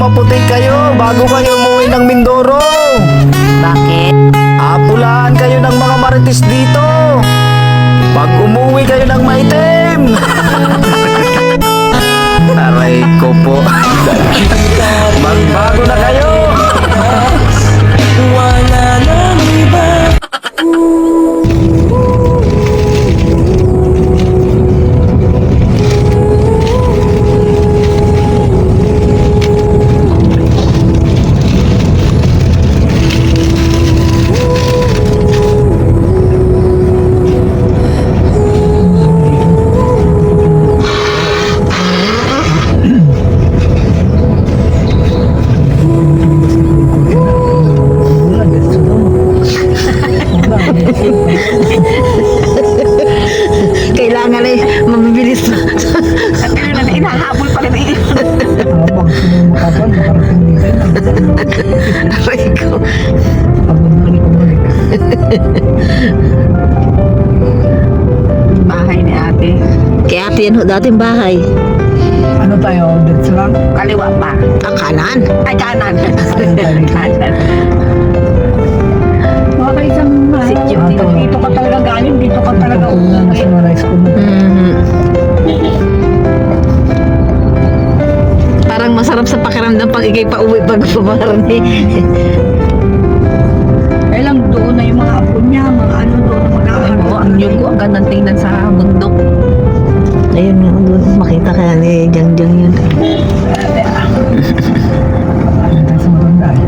maputi kayo bago kayo umuwi ng Mindoro. Bakit? Apulaan kayo ng mga marites dito pag umuwi kayo ng maitim. Aray ko po. Magbago na kayo. Wala nang iba. Kailangan ay mabibilis na. At na inahabol pa rin eh. Habang sumumakapan, makarating din tayo. Aray ko. Pag-balik. Bahay ni ate. Kay ate yan ho dating bahay. Ano tayo? Diretso lang? Kaliwa pa. Ah, kanan? Ay, kanan. Kanan. Mga isang Sityo. dito ka talaga galing, dito ka talaga uuwi. Sa mga school na. Parang masarap sa pakiramdam pag ikay pa uwi pag pamarani. Eh lang doon na yung mga apo niya, mga ano doon na mag-aaral. Oo, ang nyug ko. Ang gandang tingnan sa bundok. Ayun nga, doon makita ka ni Jangjang yun. Ano tayo sa maganda eh.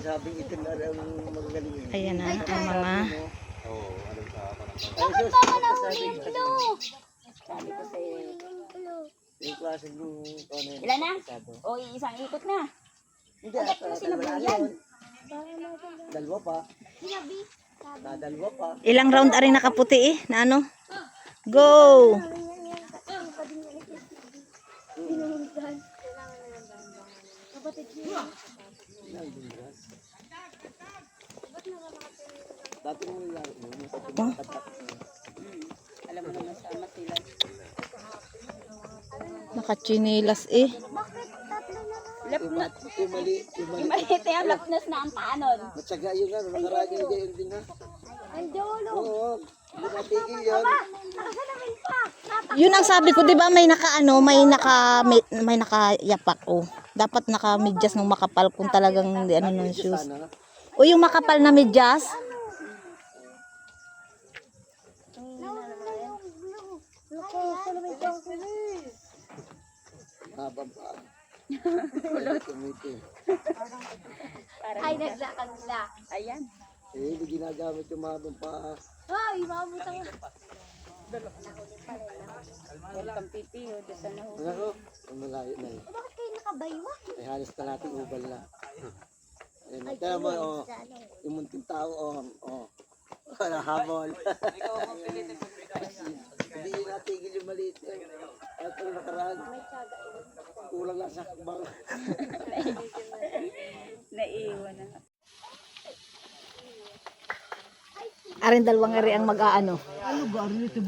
Sabing itim na rin ang magagaling. Ayan na, ang mga... Yung klase ng Ilan na? O, isang ikot na. Hindi, dalawa yan. Dalawa pa. Dalawa pa. Ilang round ari nakaputi eh, na ano? Go! Dati mo nilaro mo. Alam mo naman sama sila. Nakachinilas eh. Lapnat. Yung mali. Yung maliit yung lapnas na ang paanon. Matyaga yun nga. Nakaragay yun din ha. Oo. Hindi natigil yan. Yun ang sabi ko, 'di ba, may nakaano, may nakayapak oh. Dapat naka-medyas ng makapal kung talagang hindi ano ng shoes. O yung makapal na medyas. Habang pa. Ay, naglakad na. Ayan. Eh, hindi ginagamit yung mahabang pa. Ay, mabutang. Welcome pipi. O, doon sa naho. Ano? Ang malayo na eh. Bakit kayo nakabaywa? Ay, halos kalating ubal na. Ayun, kaya mo, oh, yung munting tao, oh, nahabol. Hindi natigil yung maliit. At ang nakaraan, kulang lang sa hakbang. Naiiwan na. Arin dalawang eri ang mag-aano. Ano ba? Ano ito